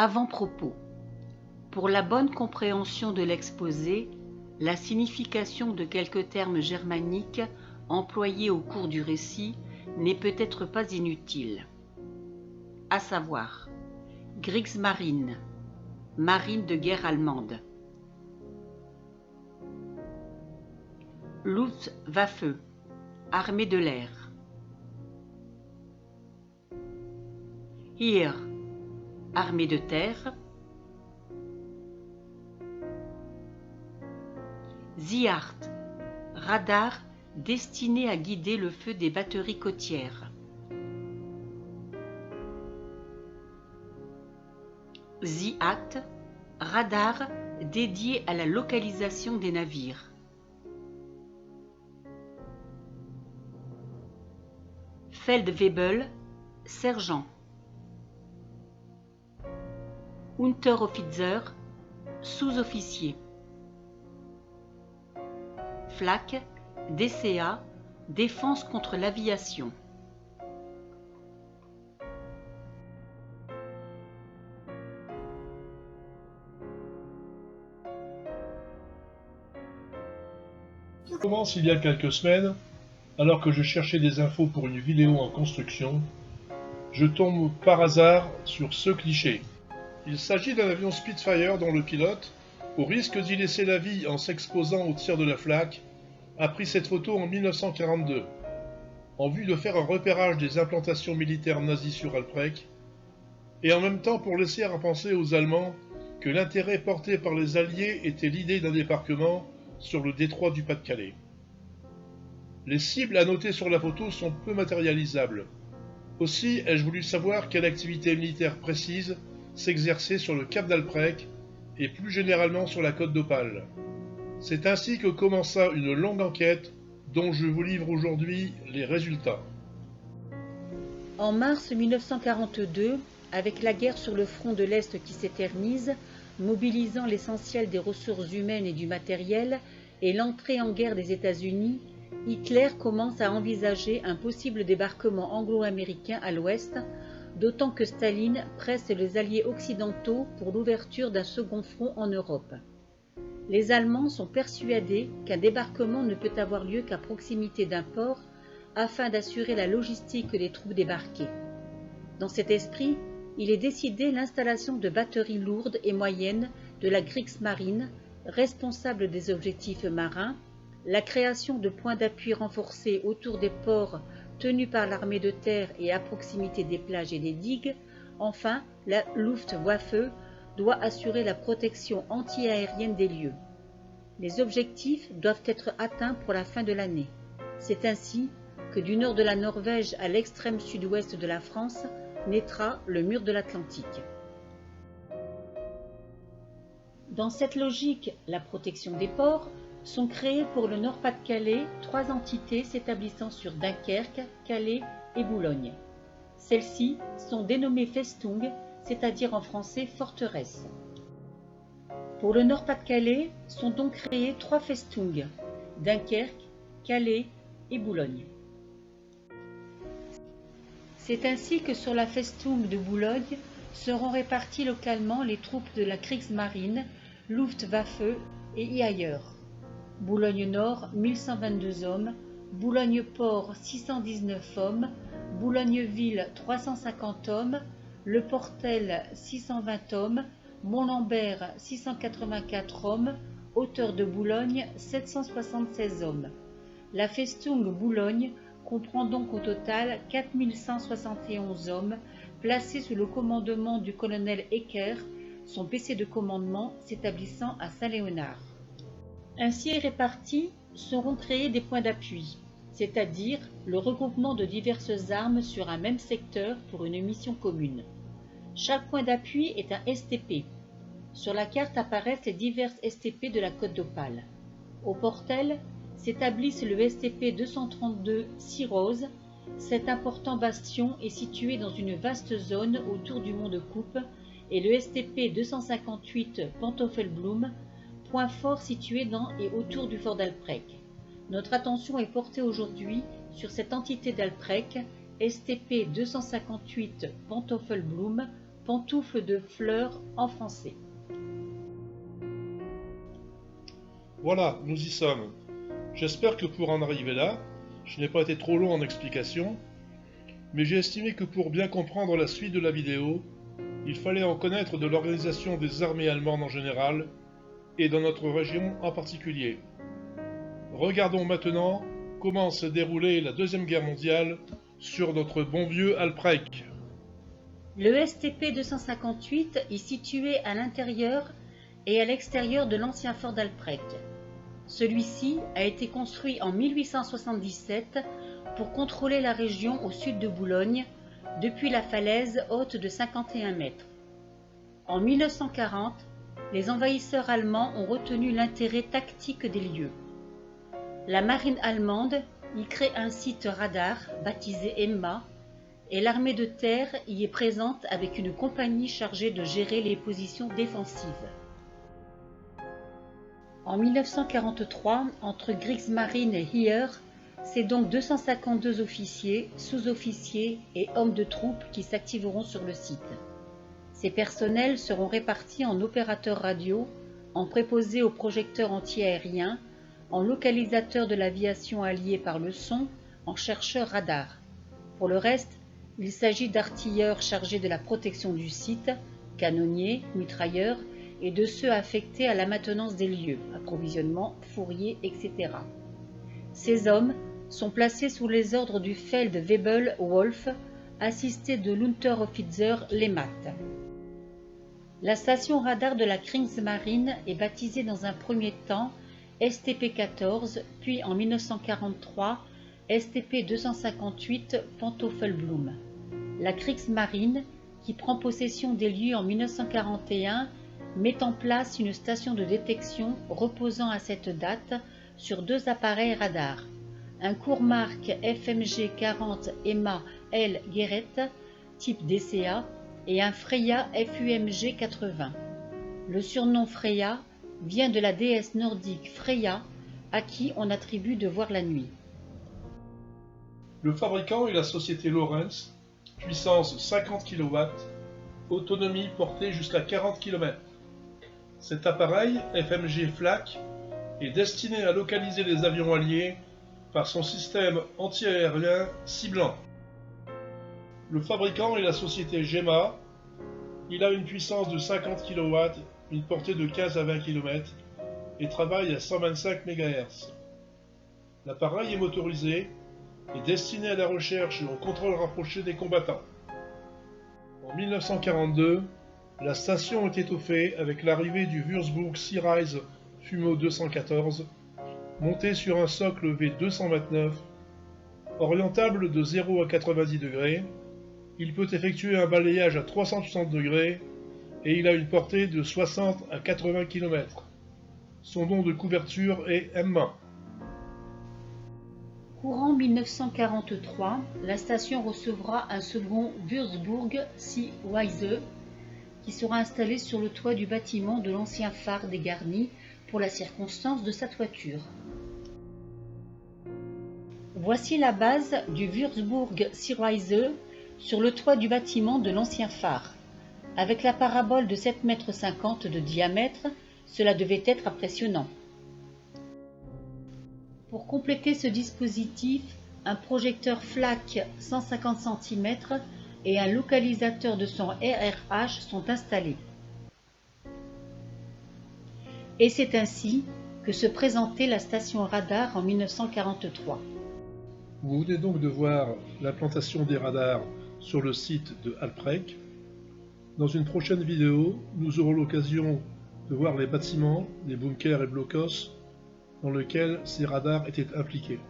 Avant-propos. Pour la bonne compréhension de l'exposé, la signification de quelques termes germaniques employés au cours du récit n'est peut-être pas inutile. À savoir, Kriegsmarine, marine de guerre allemande. Luftwaffe, armée de l'air. Heer, armée de terre. Ziart, radar destiné à guider le feu des batteries côtières. Ziat, radar dédié à la localisation des navires. Feldwebel, sergent. Unteroffizier, sous-officier. Flak, DCA, défense contre l'aviation. Je commence il y a quelques semaines, alors que je cherchais des infos pour une vidéo en construction, je tombe par hasard sur ce cliché. Il s'agit d'un avion Spitfire dont le pilote, au risque d'y laisser la vie en s'exposant au tir de la flak, a pris cette photo en 1942, en vue de faire un repérage des implantations militaires nazies sur Alprec, et en même temps pour laisser à penser aux Allemands que l'intérêt porté par les Alliés était l'idée d'un débarquement sur le détroit du Pas-de-Calais. Les cibles à noter sur la photo sont peu matérialisables. Aussi ai-je voulu savoir quelle activité militaire précise s'exerçait sur le cap d'Alprec et plus généralement sur la côte d'Opale. C'est ainsi que commença une longue enquête dont je vous livre aujourd'hui les résultats. En mars 1942, avec la guerre sur le front de l'Est qui s'éternise, mobilisant l'essentiel des ressources humaines et du matériel, et l'entrée en guerre des États-Unis, Hitler commence à envisager un possible débarquement anglo-américain à l'ouest, d'autant que Staline presse les alliés occidentaux pour l'ouverture d'un second front en Europe. Les Allemands sont persuadés qu'un débarquement ne peut avoir lieu qu'à proximité d'un port afin d'assurer la logistique des troupes débarquées. Dans cet esprit, il est décidé l'installation de batteries lourdes et moyennes de la Kriegsmarine, responsable des objectifs marins, la création de points d'appui renforcés autour des ports tenus par l'armée de terre et à proximité des plages et des digues. Enfin, la Luftwaffe doit assurer la protection anti-aérienne des lieux. Les objectifs doivent être atteints pour la fin de l'année. C'est ainsi que du nord de la Norvège à l'extrême sud-ouest de la France naîtra le mur de l'Atlantique. Dans cette logique, la protection des ports, sont créées pour le Nord-Pas-de-Calais 3 entités s'établissant sur Dunkerque, Calais et Boulogne. Celles-ci sont dénommées Festung, c'est-à-dire en français forteresse. Pour le Nord-Pas-de-Calais sont donc créées 3 Festung, Dunkerque, Calais et Boulogne. C'est ainsi que sur la Festung de Boulogne seront réparties localement les troupes de la Kriegsmarine, Luftwaffe et ailleurs. Boulogne-Nord, 1122 hommes, Boulogne-Port, 619 hommes, Boulogne-Ville, 350 hommes, Le Portel, 620 hommes, Mont-Lambert, 684 hommes, Hauteur de Boulogne, 776 hommes. La Festung Boulogne comprend donc au total 4171 hommes, placés sous le commandement du colonel Ecker, son PC de commandement s'établissant à Saint-Léonard. Ainsi répartis seront créés des points d'appui, c'est-à-dire le regroupement de diverses armes sur un même secteur pour une mission commune. Chaque point d'appui est un STP. Sur la carte apparaissent les divers STP de la côte d'Opale. Au Portel s'établissent le STP 232 Sirose. Cet important bastion est situé dans une vaste zone autour du mont de Coupe, et le STP 258 Pantoffelblum, point fort situé dans et autour du fort d'Alprec. Notre attention est portée aujourd'hui sur cette entité d'Alprec, STP 258 Pantoffelblum, pantoufles de fleurs en français. Voilà, nous y sommes. J'espère que pour en arriver là, je n'ai pas été trop long en explication, mais j'ai estimé que pour bien comprendre la suite de la vidéo, il fallait en connaître de l'organisation des armées allemandes en général, et dans notre région en particulier. Regardons maintenant comment s'est déroulée la Deuxième Guerre mondiale sur notre bon vieux Albrecht. Le STP 258 est situé à l'intérieur et à l'extérieur de l'ancien fort d'Albrecht. Celui-ci a été construit en 1877 pour contrôler la région au sud de Boulogne, depuis la falaise haute de 51 mètres. En 1940, les envahisseurs allemands ont retenu l'intérêt tactique des lieux. La marine allemande y crée un site radar baptisé Emma, et l'armée de terre y est présente avec une compagnie chargée de gérer les positions défensives. En 1943, entre Kriegsmarine et Heer, c'est donc 252 officiers, sous-officiers et hommes de troupes qui s'activeront sur le site. Ces personnels seront répartis en opérateurs radio, en préposés aux projecteurs anti-aériens, en localisateurs de l'aviation alliée par le son, en chercheurs radar. Pour le reste, il s'agit d'artilleurs chargés de la protection du site, canonniers, mitrailleurs, et de ceux affectés à la maintenance des lieux, approvisionnement, fourrier, etc. Ces hommes sont placés sous les ordres du Feldwebel Wolf, assisté de l'Unteroffizier Lehmatt. La station radar de la Kriegsmarine est baptisée dans un premier temps STP-14, puis en 1943 STP-258 Pantoffelblum. La Kriegsmarine, qui prend possession des lieux en 1941, met en place une station de détection reposant à cette date sur 2 appareils radars, un Courmark FMG 40 EMA L Guéret type DCA et un Freya FUMG 80. Le surnom Freya vient de la déesse nordique Freya, à qui on attribue de voir la nuit. Le fabricant est la société Lawrence, puissance 50 kW, autonomie portée jusqu'à 40 km. Cet appareil, FMG Flak, est destiné à localiser les avions alliés par son système anti-aérien ciblant. Le fabricant est la société Gema. Il a une puissance de 50 kW, une portée de 15 à 20 km et travaille à 125 MHz. L'appareil est motorisé et destiné à la recherche et au contrôle rapproché des combattants. En 1942, la station est étoffée avec l'arrivée du Würzburg Searise Fumo 214, monté sur un socle V229, orientable de 0 à 90 degrés. Il peut effectuer un balayage à 360 degrés et il a une portée de 60 à 80 km. Son nom de couverture est Emma. Courant 1943, la station recevra un second Würzburg Searise qui sera installé sur le toit du bâtiment de l'ancien phare des Garnis pour la circonstance de sa toiture. Voici la base du Würzburg Searise sur le toit du bâtiment de l'ancien phare. Avec la parabole de 7,50 m de diamètre, cela devait être impressionnant. Pour compléter ce dispositif, un projecteur FLAC 150 cm et un localisateur de son RRH sont installés. Et c'est ainsi que se présentait la station radar en 1943. Vous venez donc de voir l'implantation des radars sur le site de Albrecht. Dans une prochaine vidéo, nous aurons l'occasion de voir les bâtiments, les bunkers et blocos dans lesquels ces radars étaient impliqués.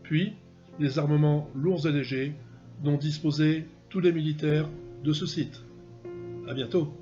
Puis, les armements lourds et légers dont disposaient tous les militaires de ce site. À bientôt.